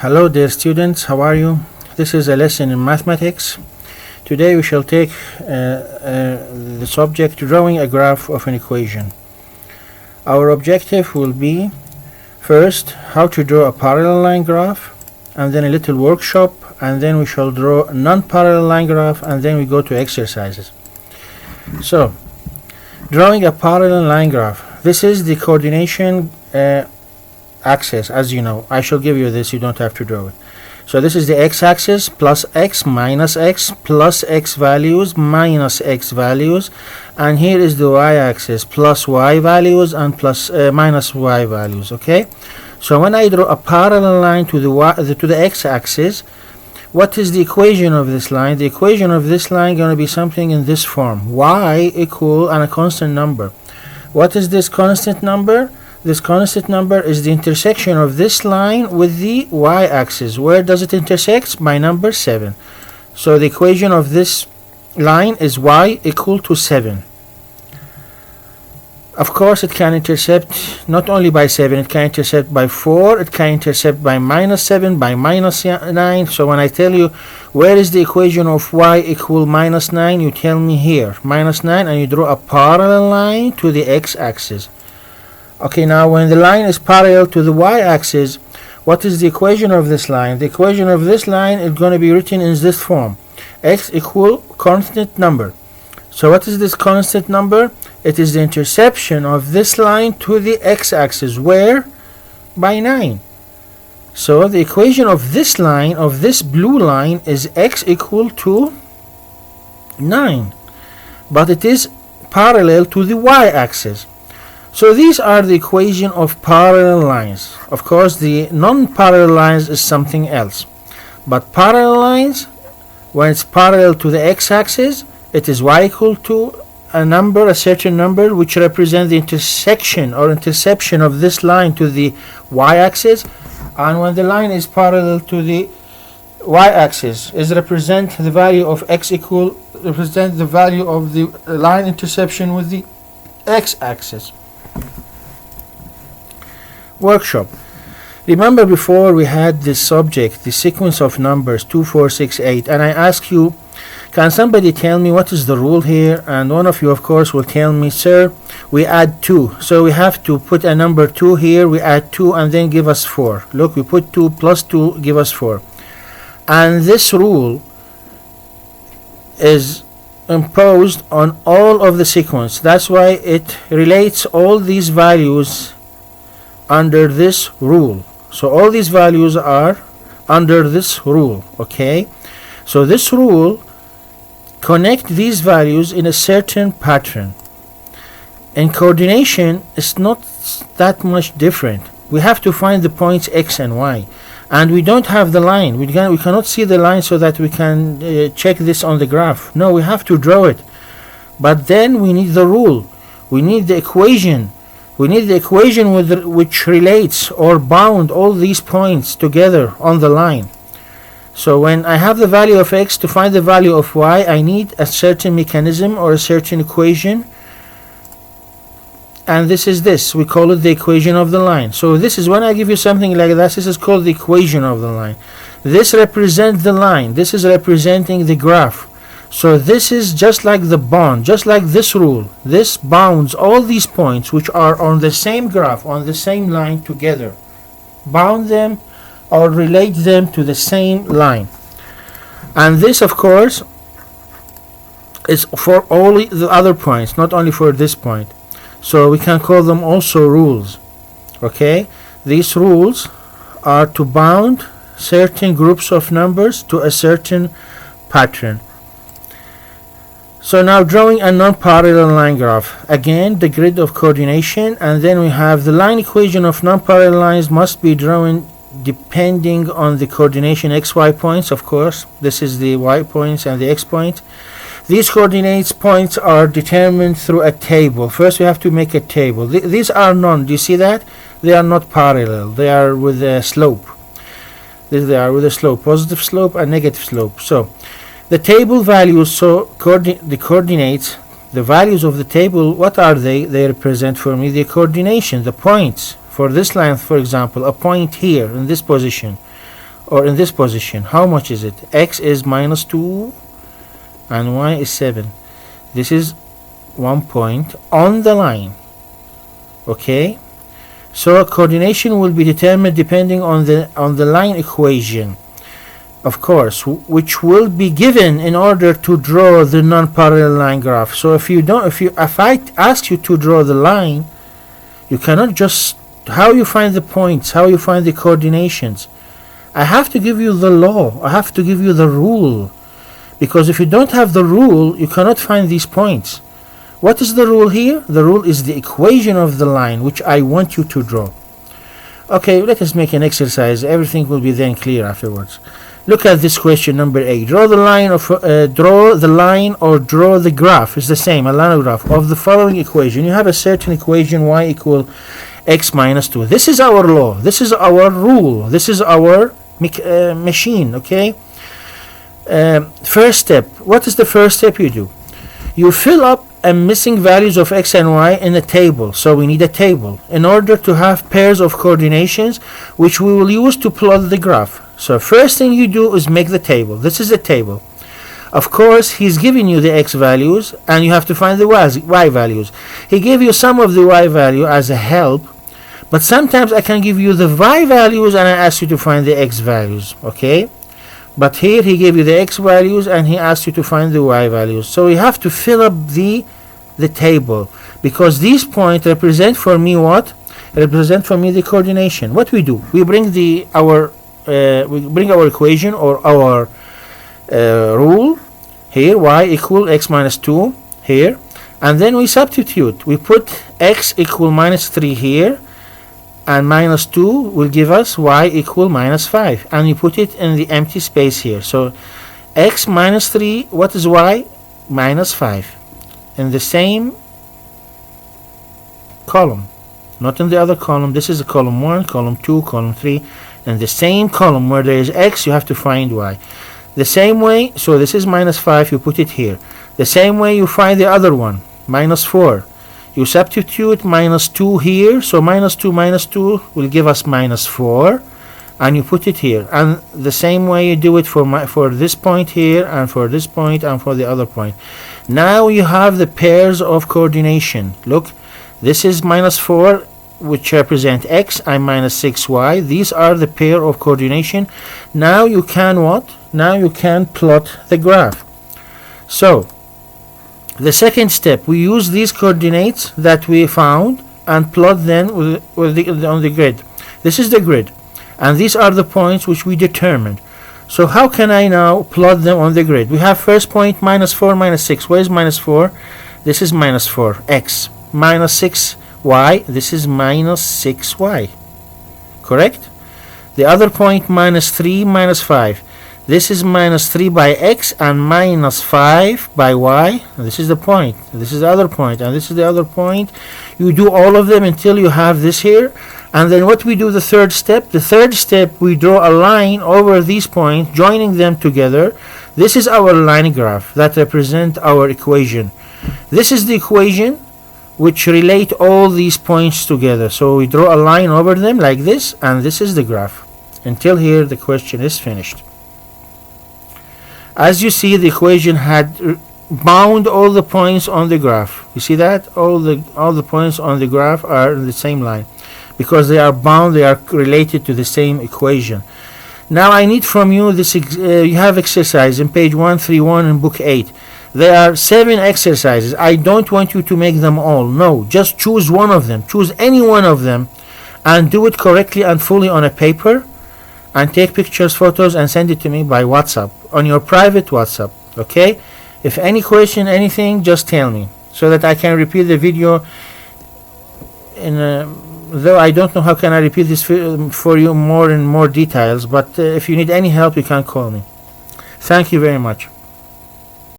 Hello dear students, how are you? This is a lesson in mathematics. Today we shall take the subject drawing a graph of an equation. Our objective will be first how to draw a parallel line graph, and then a little workshop, and then we shall draw a non-parallel line graph, and then we go to exercises. So, drawing a parallel line graph. This is the coordination axis, as you know. I shall give you this, you don't have to draw it. So this is the x-axis, plus x minus x, plus x values minus x values, and here is the y-axis, plus y values and plus minus y values. Okay, so when I draw a parallel line to the x-axis, what is the equation of this line? The equation of this line going to be something in this form: y equal and a constant number. What is this constant number? This constant number is the intersection of this line with the y-axis. Where does it intersect? By number 7. So the equation of this line is y equal to 7. Of course, it can intercept not only by 7, it can intercept by 4, it can intercept by minus 7, by minus 9. So when I tell you where is the equation of y equal minus 9, you tell me here, minus 9, and you draw a parallel line to the x-axis. Okay, now when the line is parallel to the y-axis, what is the equation of this line? The equation of this line is going to be written in this form: x equal constant number. So what is this constant number? It is the intersection of this line to the x-axis. Where? By 9. So the equation of this line, of this blue line, is x equal to 9. But it is parallel to the y-axis. So these are the equation of parallel lines. Of course, the non-parallel lines is something else. But parallel lines, when it's parallel to the x-axis, it is y equal to a number, a certain number, which represents the intersection or interception of this line to the y-axis. And when the line is parallel to the y-axis, is represent the value of x equal, represent the value of the line interception with the x-axis. Workshop. Remember before we had this subject, the sequence of numbers 2, 4, 6, 8, and I asked you, can somebody tell me what is the rule here? And one of you of course will tell me, sir, we add 2, so we have to put a number 2 here, we add 2 and then give us 4. Look, we put 2 plus 2 give us 4, and this rule is imposed on all of the sequence. That's why it relates all these values under this rule. So all these values are under this rule. Okay, so this rule connect these values in a certain pattern. In coordination, it's not that much different. We have to find the points x and y, and we don't have the line. We cannot see the line so that we can check this on the graph. No, we have to draw it. But then we need the rule. We need the equation. We need the equation which relates or bound all these points together on the line. So when I have the value of x, to find the value of y, I need a certain mechanism or a certain equation. And this is this. We call it the equation of the line. So this is when I give you something like this is called the equation of the line. This represents the line. This is representing the graph. So this is just like the bond, just like this rule. This bounds all these points which are on the same graph, on the same line together. Bound them or relate them to the same line. And this, of course, is for all the other points, not only for this point. So we can call them also rules. Okay, these rules are to bound certain groups of numbers to a certain pattern. So now drawing a non-parallel line graph. Again, the grid of coordination, and then we have the line equation of non-parallel lines must be drawn depending on the coordination xy points. Of course, this is the y points and the x point. These coordinates points are determined through a table. First we have to make a table. These are none. Do you see that? They are not parallel. They are with a slope. They are with a slope, positive slope and negative slope. So the table values, so the coordinates, the values of the table, what are they? They represent for me the coordination, the points. For this line, for example, a point here in this position or in this position, how much is it? X is minus 2 and y is 7. This is 1 point on the line. Okay, so coordination will be determined depending on the line equation, of course, which will be given in order to draw the non-parallel line graph. So if I ask you to draw the line, you cannot just, how you find the points, how you find the coordinations. I have to give you the law, I have to give you the rule, because if you don't have the rule, you cannot find these points. What is the rule here? The rule is the equation of the line which I want you to draw. Okay, let us make an exercise. Everything will be then clear afterwards. Look at this question number 8. Draw the line or draw the graph. It's the same, a line graph of the following equation. You have a certain equation, y equal x minus 2. This is our law. This is our rule. This is our machine. Okay. First step. What is the first step you do? You fill up missing values of x and y in a table. So we need a table in order to have pairs of coordinations which we will use to plot the graph. So first thing you do is make the table. This is a table. Of course, he's giving you the x values and you have to find the y values. He gave you some of the y value as a help, but sometimes I can give you the y values and I ask you to find the x values. Okay, but here he gave you the x values and he asked you to find the y values. So you have to fill up the table, because these points represent for me what? Represent for me the coordination. What we do? We bring our equation or our rule here, y equal x minus 2 here, and then we substitute. We put x equal minus 3 here, and minus 2 will give us y equal minus 5, and you put it in the empty space here. So x minus 3, what is y? Minus 5, in the same column, not in the other column. This is a column 1, column 2, column 3. In the same column where there is x, you have to find y. The same way, so this is minus 5, you put it here. The same way you find the other one, minus 4. You substitute minus 2 here, so minus 2 will give us minus 4, and you put it here. And the same way you do it for this point here, and for this point, and for the other point. Now you have the pairs of coordination. Look, this is minus 4, which represent x, and minus 6y. These are the pair of coordination. Now you can what? Now you can plot the graph. So the second step, we use these coordinates that we found and plot them on the grid. This is the grid, and these are the points which we determined. So how can I now plot them on the grid? We have first point minus 4, minus 6. Where is minus 4? This is minus 4, x. Minus 6, y. This is minus 6y. Correct? The other point minus 3, minus 5. This is minus 3 by x and minus 5 by y. And this is the point. This is the other point. And this is the other point. You do all of them until you have this here. And then what we do, the third step? The third step, we draw a line over these points, joining them together. This is our line graph that represents our equation. This is the equation which relate all these points together. So we draw a line over them like this, and this is the graph. Until here, the question is finished. As you see, the equation had bound all the points on the graph. You see that? All the points on the graph are in the same line. Because they are bound, they are related to the same equation. Now I need from you this, you have exercise in page 131 in book 8. There are 7 exercises. I don't want you to make them all. No, just choose one of them. Choose any one of them and do it correctly and fully on a paper, and take pictures, photos, and send it to me by WhatsApp, on your private WhatsApp. Okay? If any question, anything, just tell me so that I can repeat the video though I don't know how can I repeat this for you more in more details, but if you need any help, you can call me. Thank you very much.